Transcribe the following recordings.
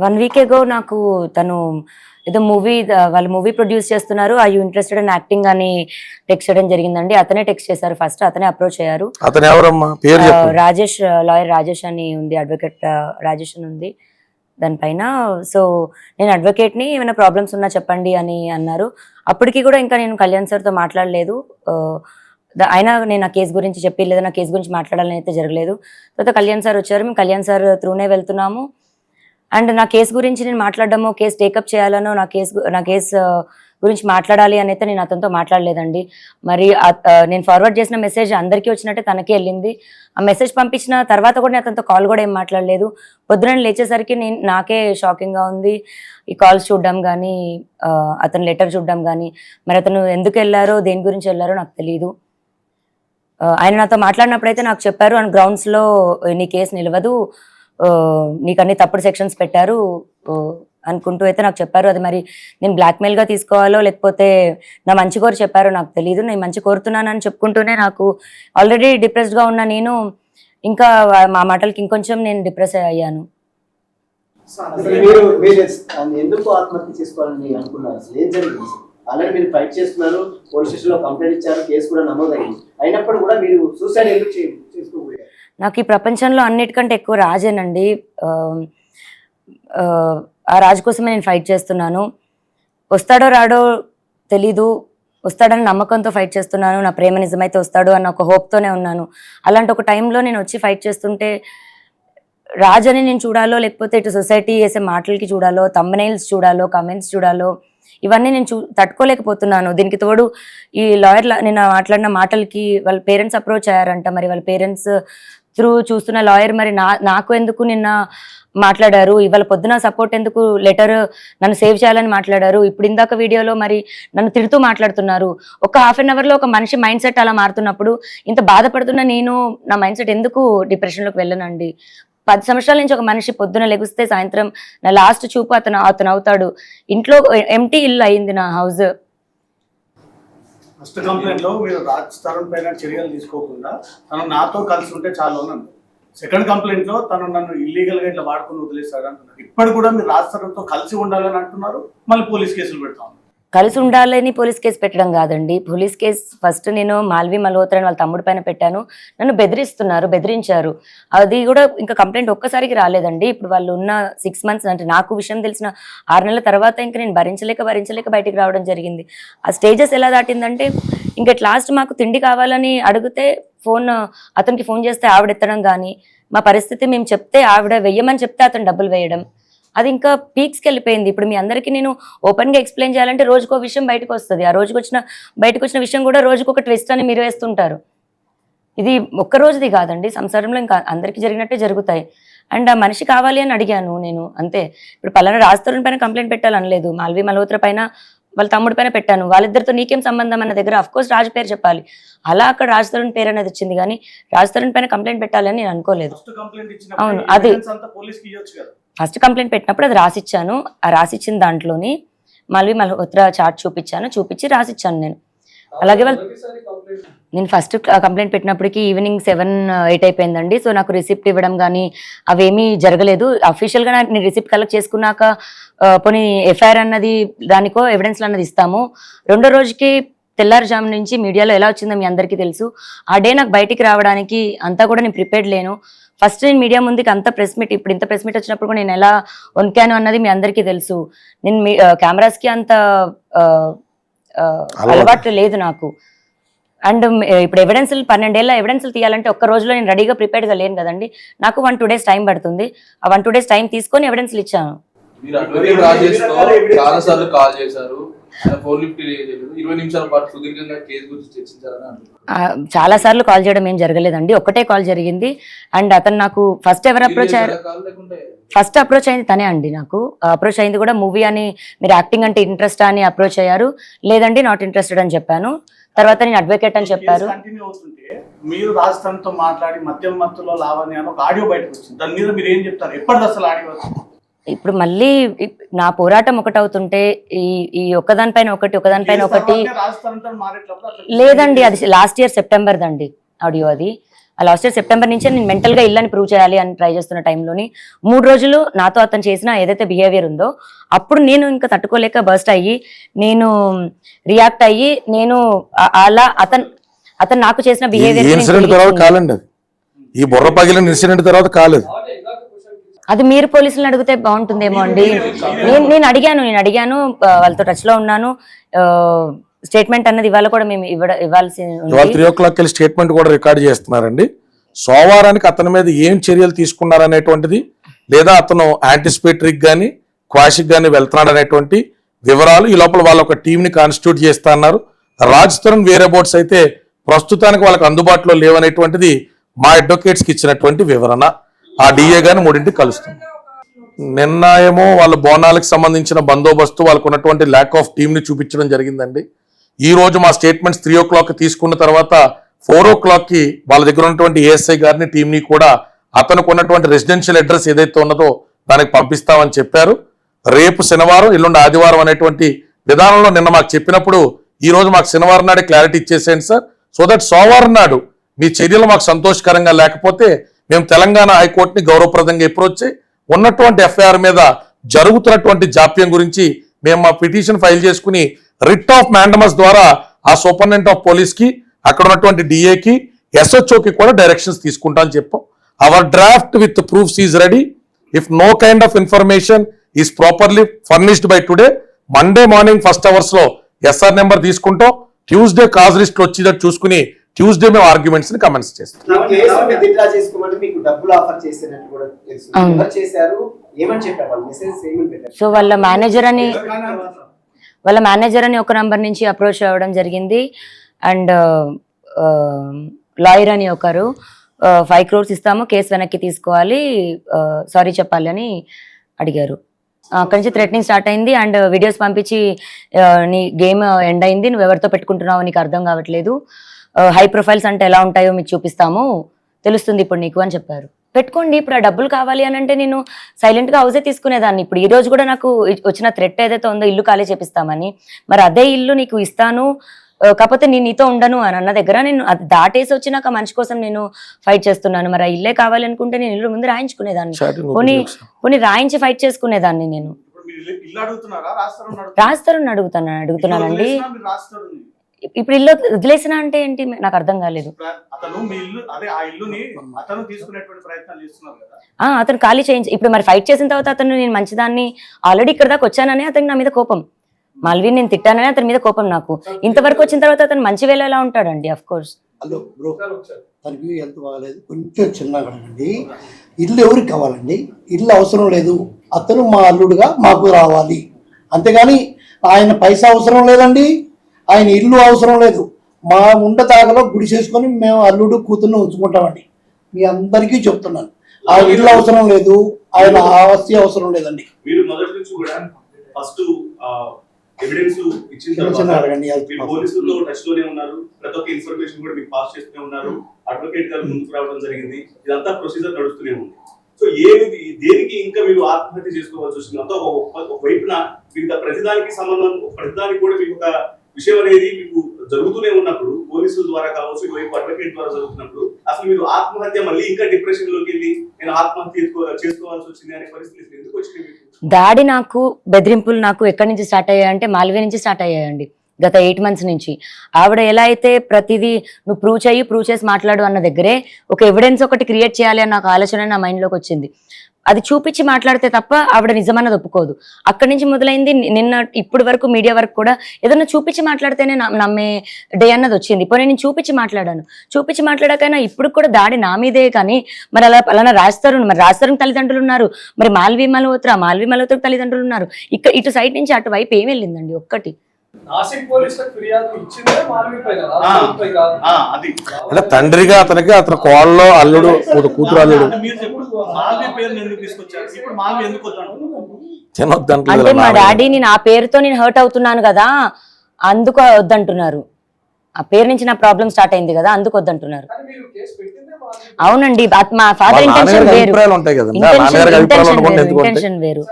1 week ఎగో నాకు తను ఏదో వాళ్ళు మూవీ ప్రొడ్యూస్ చేస్తున్నారు, I you interested in acting అని టెక్స్ట్ చేయడం జరిగిందండి. అతనే టెక్స్ట్ చేశారు, ఫస్ట్ అతనే అప్రోచ్ అయ్యారు. అతను ఎవరమ్మా? పేరు చెప్పు. రాజేష్, లాయర్ రాజేష్ అని ఉంది, అడ్వకేట్ రాజేష్ అని ఉంది దానిపైన. సో నేను అడ్వకేట్ని, ఏమైనా ప్రాబ్లమ్స్ ఉన్నా చెప్పండి అని అన్నారు. అప్పటికి కూడా ఇంకా నేను కళ్యాణ్ సార్తో మాట్లాడలేదు. అయినా నేను ఆ కేసు గురించి చెప్పి, లేదా నా కేసు గురించి మాట్లాడాలని అయితే జరగలేదు. తర్వాత కళ్యాణ్ సార్ వచ్చారు, మేము కళ్యాణ్ సార్ త్రూనే వెళ్తున్నాము. అండ్ నా కేసు గురించి నేను మాట్లాడడమో, కేసు టేకప్ చేయాలనో, నా కేసు గురించి మాట్లాడాలి అని అయితే నేను అతనితో మాట్లాడలేదండి. మరి నేను ఫార్వర్డ్ చేసిన మెసేజ్ అందరికీ వచ్చినట్టే తనకే వెళ్ళింది. ఆ మెసేజ్ పంపించిన తర్వాత కూడా నేను అతనితో కాల్ కూడా ఏం మాట్లాడలేదు. పొద్దున లేచేసరికి నాకే షాకింగ్గా ఉంది. ఈ కాల్స్ చూడడం కానీ, అతని లెటర్ చూడడం కానీ, మరి అతను ఎందుకు వెళ్ళారో, దేని గురించి వెళ్ళారో నాకు తెలియదు. ఆయన నాతో మాట్లాడినప్పుడైతే నాకు చెప్పారు, అండ్ గ్రౌండ్స్లో నీ కేసు నిలవదు, నీకు అన్ని తప్పుడు సెక్షన్స్ పెట్టారు అనుకుంటూ అయితే నాకు చెప్పారు. అది మరి నేను బ్లాక్మెయిల్గా తీసుకోవాలో, లేకపోతే నా మంచి కోరి చెప్పారో నాకు తెలియదు. నేను మంచి కోరుతున్నానని చెప్పుకుంటూనే నాకు ఆల్రెడీ డిప్రెస్డ్గా ఉన్న నేను ఇంకా మా మాటలకి ఇంకొంచెం నేను డిప్రెస్ అయ్యాను. ఎందుకు ఆత్మహత్య చేసుకోవాలని అనుకున్నారు? ఏం జరిగింది? ఆల్రెడీ మీరు ఫైట్ చేస్తున్నారు, పోలీస్ స్టేషన్లో కంప్లైంట్ ఇచ్చారు, కేసు కూడా నమోదైంది. అయినప్పుడు కూడా మీరు సూసైడ్ ఎందుకు చేసుకోబోయారు? నాకు ఈ ప్రపంచంలో అన్నిటికంటే ఎక్కువ రాజేనండి. ఆ రాజు కోసమే నేను ఫైట్ చేస్తున్నాను. వస్తాడో రాడో తెలీదు, వస్తాడని నమ్మకంతో ఫైట్ చేస్తున్నాను. నా ప్రేమ నిజమైతే వస్తాడు అన్న ఒక హోప్తోనే ఉన్నాను. అలాంటి ఒక టైంలో నేను వచ్చి ఫైట్ చేస్తుంటే రాజని నేను చూడాలో, లేకపోతే ఇటు సొసైటీ వేసే మాటలకి చూడాలో, థంబ్నెయిల్స్ చూడాలో, కమెంట్స్ చూడాలో, ఇవన్నీ నేను తట్టుకోలేకపోతున్నాను. దీనికి తోడు ఈ లాయర్ నిన్న మాట్లాడిన మాటలకి వాళ్ళ పేరెంట్స్ అప్రోచ్ అయ్యారంట. మరి వాళ్ళ పేరెంట్స్ త్రూ చూస్తున్న లాయర్ మరి నాకు ఎందుకు నిన్న మాట్లాడారు, ఇవాళ పొద్దున సపోర్ట్ ఎందుకు లెటర్ నన్ను సేవ్ చేయాలని మాట్లాడారు, ఇప్పుడు ఇందాక వీడియోలో మరి నన్ను తిడుతూ మాట్లాడుతున్నారు. ఒక హాఫ్ అన్ అవర్లో ఒక మనిషి మైండ్ సెట్ అలా మారుతున్నప్పుడు ఇంత బాధపడుతున్న నేను నా మైండ్ సెట్ ఎందుకు డిప్రెషన్లోకి వెళ్ళనండి? 10 సంవత్సరాల నుంచి ఒక మనిషి పొద్దున లెగిస్తే సాయంత్రం నా లాస్ట్ చూపు అతను అవుతాడు. ఇంట్లో ఎంటీ ఇల్లు అయింది నా హౌస్. ఫస్ట్ కంప్లైంట్ లో మీరు రాజ్ తరుణ్ పైన చర్యలు తీసుకోకుండా తను నాతో కలిసి ఉంటే చాలు అన్నాను. సెకండ్ కంప్లైంట్ లో తను నన్ను ఇల్లీగల్ గా ఇట్లా వాడుకుని వదిలేస్తాడు అంటున్నారు. ఇప్పుడు కూడా మీరు రాజ్ తరుణ్తో కలిసి ఉండాలని అంటున్నారు, మళ్ళీ పోలీస్ కేసులు పెడతాం. కలిసి ఉండాలని పోలీస్ కేసు పెట్టడం కాదండి. పోలీస్ కేసు ఫస్ట్ నేను మాల్వి మల్హోత్రా వాళ్ళ తమ్ముడి పైన పెట్టాను. నన్ను బెదిరించారు. అది కూడా ఇంకా కంప్లైంట్ ఒక్కసారికి రాలేదండి. ఇప్పుడు వాళ్ళు ఉన్న 6 మంత్స్, అంటే నాకు విషయం తెలిసిన 6 నెలల తర్వాత ఇంకా నేను భరించలేక బయటికి రావడం జరిగింది. ఆ స్టేజెస్ ఎలా దాటిందంటే, ఇంకా లాస్ట్ మాకు తిండి కావాలని అడిగితే అతనికి ఫోన్ చేస్తే ఆవిడ ఎత్తడం కానీ, మా పరిస్థితి మేము చెప్తే ఆవిడ వెయ్యమని చెప్తే అతను డబ్బులు వేయడం, అది ఇంకా పీక్స్కి వెళ్ళిపోయింది. ఇప్పుడు మీ అందరికీ నేను ఓపెన్గా ఎక్స్ప్లెయిన్ చేయాలంటే రోజుకో విషయం బయటకు వస్తుంది. ఆ బయటకు వచ్చిన విషయం కూడా రోజుకు ఒక ట్విస్ట్ అని మీరు వేస్తుంటారు. ఇది ఒక్క రోజుది కాదండి, సంసారంలో ఇంకా అందరికీ జరిగినట్టే జరుగుతాయి. అండ్ ఆ మనిషి కావాలి అని అడిగాను నేను, అంతే. ఇప్పుడు పలానా రాజ్ తరుణ్ పైన కంప్లైంట్ పెట్టాలనలేదు, మాల్వి మల్హోత్రా పైన వాళ్ళ తమ్ముడి పైన పెట్టాను. వాళ్ళిద్దరితో నీకేం సంబంధం అన్న దగ్గర అఫ్కోర్స్ రాజు పేరు చెప్పాలి. అలా అక్కడ రాజ్ తరుణ్ పేరు అనేది వచ్చింది, కానీ రాజ్ తరుణ్ పైన కంప్లైంట్ పెట్టాలని నేను అనుకోలేదు. అవును, అది ఫస్ట్ కంప్లైంట్ పెట్టినప్పుడు అది రాసిచ్చాను. ఆ రాసిచ్చిన దాంట్లోని మాల్వి మల్హోత్రా చార్ట్ చూపించి రాసిచ్చాను నేను. అలాగే నేను ఫస్ట్ కంప్లైంట్ పెట్టినప్పటికీ ఈవినింగ్ 7-8 అయిపోయిందండి. సో నాకు రిసిప్ట్ ఇవ్వడం కానీ అవేమీ జరగలేదు. అఫీషియల్గా నేను రిసిప్ట్ కలెక్ట్ చేసుకున్నాక పోనీ ఎఫ్ఐఆర్ అన్నది దానికో ఎవిడెన్స్లు అన్నది ఇస్తాము. రెండో రోజుకి తెల్లారుజాము నుంచి మీడియాలో ఎలా వచ్చిందో మీ అందరికీ తెలుసు. ఆ డే నాకు బయటికి రావడానికి అంతా కూడా నేను ప్రిపేర్డ్ లేను. ఫస్ట్ నేను మీడియా ముందుకి అంత ప్రెస్ మీట్, ఇప్పుడు ఇంత ప్రెస్ మీట్ వచ్చినప్పుడు కూడా నేను ఎలా వణికాను అన్నది మీ అందరికీ తెలుసు. నేను కెమెరాస్కి అంత అలవాటు లేదు నాకు. అండ్ ఇప్పుడు ఎవిడెన్స్లు 12 ఏళ్ళ ఎవిడెన్స్లు తీయాలంటే ఒక్క రోజులో నేను రెడీగా ప్రిపేర్డ్గా లేను కదండి. నాకు 1-2 డేస్ టైం పడుతుంది. ఆ 1-2 డేస్ టైం తీసుకొని ఎవిడెన్స్లు ఇచ్చాను. చాలా సార్లు కాల్ చేయడం ఏం జరగలేదండి, ఒక్కటే కాల్ జరిగింది. అండ్ అతను నాకు ఫస్ట్ ఎవరు అప్రోచ్ అయ్యారు? ఫస్ట్ అప్రోచ్ అయింది తనే అండి. నాకు అప్రోచ్ అయింది కూడా మూవీ అని, మీరు యాక్టింగ్ అంటే ఇంట్రెస్ట్ అని అప్రోచ్ అయ్యారు. లేదండి నాట్ ఇంట్రెస్టెడ్ అని చెప్పాను. తర్వాత నేను అడ్వకేట్ అని చెప్పారు. మీరు రాజస్థాన్తో మాట్లాడి మధ్యలో లావణ్య అని ఒక ఆడియో బయటకు వచ్చింది, దాని మీద మీరు ఏం చెప్తారు? ఎప్పటిది అసలు ఆడియో? ఇప్పుడు మళ్ళీ నా పోరాటం ఒకటవుతుంటే ఈ ఒకదానిపైన ఒకటి లేదండి, అది లాస్ట్ ఇయర్ సెప్టెంబర్ దండి ఆడియో. అది లాస్ట్ ఇయర్ సెప్టెంబర్ నుంచే నేను మెంటల్గా ఇల్లని ప్రూవ్ చేయాలి అని ట్రై చేస్తున్న టైంలోని 3 రోజులు నాతో అతను చేసిన ఏదైతే బిహేవియర్ ఉందో అప్పుడు నేను ఇంకా తట్టుకోలేక బర్స్ట్ అయ్యి నేను రియాక్ట్ అయ్యి నేను అలా అతను నాకు చేసిన ఇన్సిడెంట్ తర్వాత బిహేవియర్ కాలండి అది, ఈ బుర్ర పగిలిన ఇన్సిడెంట్ తర్వాత కాలేదు. అది మీరు పోలీసులను అడిగితే బాగుంటుందేమో అండి. నేను అడిగాను వాళ్ళతో టచ్ లో ఉన్నాను. స్టేట్మెంట్ అన్నది ఇవాళ కూడా మేము ఇవ్వాల్సి ఇవాళ 3 o'clock వెళ్ళి స్టేట్మెంట్ కూడా రికార్డ్ చేస్తున్నారండి. సోమవారానికి అతని మీద ఏం చర్యలు తీసుకున్నారనేటువంటిది, లేదా అతను యాంటిసిపేటరీకి కానీ క్వాషిక్ కానీ వెళ్తున్నాడు అనేటువంటి వివరాలు ఈ లోపల వాళ్ళ ఒక టీంని కాన్స్టిట్యూట్ చేస్తా అన్నారు. రాజ్ తరుణ్ వేరే బోర్డ్స్ అయితే ప్రస్తుతానికి వాళ్ళకి అందుబాటులో లేవనేటువంటిది మా అడ్వకేట్స్కి ఇచ్చినటువంటి వివరణ. ఆ డిఏ గాని 3ంటికి కలుస్తుంది. నిన్న ఏమో వాళ్ళ బోనాలకు సంబంధించిన బందోబస్తు, వాళ్ళకు ఉన్నటువంటి ల్యాక్ ఆఫ్ టీంని చూపించడం జరిగిందండి. ఈ రోజు మా స్టేట్మెంట్స్ 3 o'clock తీసుకున్న తర్వాత 4 o'clock వాళ్ళ దగ్గర ఉన్నటువంటి ఏఎస్ఐ గారిని టీంని కూడా అతనికి ఉన్నటువంటి రెసిడెన్షియల్ అడ్రస్ ఏదైతే ఉన్నదో దానికి పంపిస్తామని చెప్పారు. రేపు శనివారం, ఎల్లుండి ఆదివారం అనేటువంటి విధానంలో నిన్న మాకు చెప్పినప్పుడు ఈ రోజు మాకు శనివారం నాడే క్లారిటీ ఇచ్చేసేయండి సార్, సో దట్ సోమవారం నాడు మీ చర్యలు మాకు సంతోషకరంగా లేకపోతే మేము తెలంగాణ హైకోర్టుని గౌరవప్రదంగా అప్రోచ్ చేయి ఉన్నటువంటి ఎఫ్ఐఆర్ మీద జరుగుతున్నటువంటి జాప్యం గురించి మేము మా పిటిషన్ ఫైల్ చేసుకుని రిట్ ఆఫ్ మ్యాండమస్ ద్వారా ఆ సూపరింటెండెంట్ ఆఫ్ పోలీస్ కి, అక్కడ ఉన్నటువంటి డిఏకి, ఎస్హెచ్ఓకి కూడా డైరెక్షన్స్ తీసుకుంటా అని చెప్పాం. Our draft with proofs is ready. If no kind of information is properly furnished by today, Monday morning first hours లో ఎస్ఆర్ నెంబర్ తీసుకుంటాం. ట్యూస్డే కాజ్ లిస్ట్ వచ్చేటట్టు చూసుకుని ట్యూస్డే మేము ఆర్గ్యుమెంట్స్ ని కమెంట్స్ చేస్తాం. సో వాళ్ళ మేనేజర్ అని ఒక నంబర్ నుంచి అప్రోచ్ అవ్వడం జరిగింది. అండ్ లాయర్ అని ఒకరు 5 crores ఇస్తాము, కేసు వెనక్కి తీసుకోవాలి, సారీ చెప్పాలి అని అడిగారు. అక్కడి నుంచి థ్రెటనింగ్ స్టార్ట్ అయింది. అండ్ వీడియోస్ పంపించి నీ గేమ్ ఎండ్ అయింది, నువ్వు ఎవరితో పెట్టుకుంటున్నావు నీకు అర్థం కావట్లేదు, హై ప్రొఫైల్స్ అంటే ఎలా ఉంటాయో మీకు చూపిస్తాము, తెలుస్తుంది ఇప్పుడు నీకు అని చెప్పారు. పెట్టుకోండి, ఇప్పుడు ఆ డబ్బులు కావాలి అని అంటే నేను సైలెంట్గా హౌసే తీసుకునేదాన్ని. ఇప్పుడు ఈ రోజు కూడా నాకు వచ్చిన థ్రెట్ ఏదైతే ఉందో ఇల్లు ఖాళీ చేపిస్తామని, మరి అదే ఇల్లు నీకు ఇస్తాను, కాకపోతే నేను నీతో ఉండను అని అన్న దగ్గర నేను అది దాటేసి వచ్చినాక మనిషి కోసం నేను ఫైట్ చేస్తున్నాను. మరి ఆ ఇల్లే కావాలి అనుకుంటే నేను ఇల్లు ముందు రాయించుకునేదాన్ని, పోనీ రాయించి ఫైట్ చేసుకునేదాన్ని. నేను రాస్తారని అడుగుతున్నానండి. ఇప్పుడు ఇల్లు వదిలేసిన అంటే ఏంటి నాకు అర్థం కాలేదు. అతను ఖాళీ చేయించి ఇప్పుడు మరి ఫైట్ చేసిన తర్వాత అతను నేను మంచిదాన్ని ఆల్రెడీ ఇక్కడ దాకా వచ్చానని అతనికి నా మీద కోపం, మాల్వి నేను తిట్టానని అతని మీద కోపం నాకు. ఇంతవరకు వచ్చిన తర్వాత అతను మంచి వేళ ఎలా ఉంటాడండి? Of course. హలో బ్రో, తనకి హెల్త్ బాగాలేదు, కొంచెం చిన్నగా అండి. ఇల్లు ఎవరికి కావాలండి? ఇల్లు అవసరం లేదు, అతను మా అల్లుడుగా మాకు రావాలి, అంతేగాని ఆయన పైసా అవసరం లేదండి, ఆయన ఇల్లు అవసరం లేదు. మా ఉండదాగలో గుడి చేసుకొని మేము అల్లుడు కూతుర్ని ఉంచుకుంటామండి. మీ అందరికీ చెప్తున్నాను, ఆయన ఇల్లు అవసరం లేదు, ఆయన ఆస్తి అవసరం లేదండి. మీరు మొదటి నుంచి కూడా ఫస్ట్ ఎవిడెన్స్ ఇచ్చిన తర్వాత మీరు పోలీసులతో టచ్ లోనే ఉన్నారు, ప్రతి ఒక్క ఇన్ఫర్మేషన్ కూడా మీకు పాస్ చేస్తూనే ఉన్నారు, అడ్వకేట్ గారు ముందుకు రావడం జరిగింది, ఇదంతా ప్రొసీజర్ నడుస్తూనే ఉంది. సో దేనికి ఇంకా మీరు ఆత్మహత్య చేసుకోవాల్సి వచ్చింది? అంతా ఒక వైపున మీకు ప్రతిదానికి సంబంధం, ప్రతిదానికి కూడా మీకు ఒక విషయం అనేది మీకు జరుగుతూనే ఉన్నప్పుడు, పోలీసుల ద్వారా కావచ్చు, ఇటువైపు అడ్వకేట్ ద్వారా జరుగుతున్నప్పుడు, అసలు మీరు ఆత్మహత్య మళ్ళీ ఇంకా డిప్రెషన్ లోకి వెళ్ళి నేను ఆత్మహత్య చేసుకోవాల్సి వచ్చింది అనే పరిస్థితి ఎందుకు వచ్చింది మీకు? దాడి నాకు, బెదిరింపులు నాకు ఎక్కడి నుంచి స్టార్ట్ అయ్యాయంటే మాల్వీ నుంచి స్టార్ట్ అయ్యాయండి. గత 8 months నుంచి ఆవిడ ఎలా అయితే ప్రతిదీ నువ్వు ప్రూవ్ చేసి మాట్లాడు అన్న దగ్గరే ఒక ఎవిడెన్స్ ఒకటి క్రియేట్ చేయాలి అన్న ఒక ఆలోచన నా మైండ్లోకి వచ్చింది. అది చూపించి మాట్లాడితే తప్ప ఆవిడ నిజమన్నది ఒప్పుకోదు. అక్కడి నుంచి మొదలైంది. నిన్న ఇప్పటి వరకు మీడియా వరకు కూడా ఏదన్నా చూపించి మాట్లాడితేనే నమ్మే డే అన్నది వచ్చింది. ఇప్పుడు నేను చూపించి మాట్లాడాకైనా ఇప్పుడు కూడా దాడి నా మీదే. కానీ మరి అలానే రాజ్ తరుణ్ తల్లిదండ్రులు ఉన్నారు, మరి మాల్వి మల్హోత్రా తల్లిదండ్రులు ఉన్నారు. ఇటు సైడ్ నుంచి అటు వైపు ఏం వెళ్ళిందండి? ఒక్కటి అంటే తండ్రిగా అతనికి అతని కోళ్ళలో అల్లుడు, కూతురు అల్లుడు అంటే మా డాడీని నా పేరుతో నేను హర్ట్ అవుతున్నాను కదా, అందుకు వద్దంటున్నారు. ఆ పేరు నుంచి నా ప్రాబ్లం స్టార్ట్ అయింది కదా, అందుకు వద్దంటున్నారు. అవునండి, మా ఫాదర్ ఇంటెన్షన్ వేరు.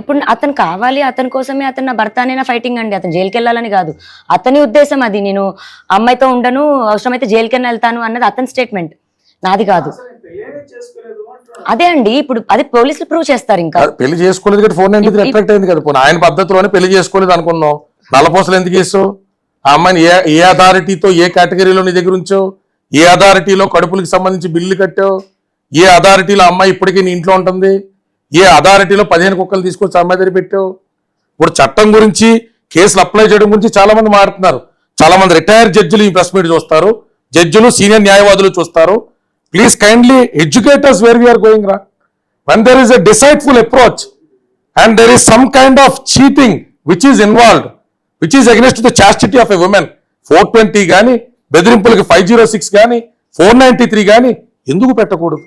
ఇప్పుడు అతను కావాలి, అతని కోసమే అతను నా భర్త అనే నా ఫైటింగ్ అండి. అతను జైలుకి వెళ్ళాలని కాదు, అతని ఉద్దేశం అది. నేను అమ్మాయితో ఉండను, అవసరమైతే జైలుకి వెళ్తాను అన్నది అతని స్టేట్మెంట్, నాది కాదు. అదే అండి, ఇప్పుడు అదే పోలీసులు ప్రూవ్ చేస్తారు. ఇంకా పెళ్లి చేసుకోలేదు కదా, 493 అట్రాక్ట్ అయింది కదా. పోనీ ఆయన పద్ధతిలోనే పెళ్లి చేసుకోలేదు అనుకుందాం, నల్లపూసలు ఎందుకు వేసావు? ఆ అమ్మాయిని ఏ అథారిటీతో, ఏ కేటగిరీలో నీ దగ్గర ఉంచావు? ఏ అథారిటీలో కడుపులకు సంబంధించి బిల్లు కట్టావు? ఏ అథారిటీలో అమ్మాయి ఇప్పటికీ నీ ఇంట్లో ఉంటుంది? ఏ అథారిటీలో 15 కుక్కలు తీసుకొచ్చి అమ్మాయి దగ్గర పెట్టావు? ఇప్పుడు చట్టం గురించి, కేసులు అప్లై చేయడం గురించి చాలా మంది మాట్లాడుతున్నారు. చాలా మంది రిటైర్డ్ జడ్జిలు ఈ ప్రెస్ మీట్ చూస్తారు, జడ్జిలు, సీనియర్ న్యాయవాదులు చూస్తారు. Please kindly educate us where we are going wrong. When there is a deceitful approach and there is some kind of cheating which is involved, which is against the chastity of a woman, 420 గానీ, బెదిరింపులకి 506 గానీ, 493 గానీ ఎందుకు పెట్టకూడదు?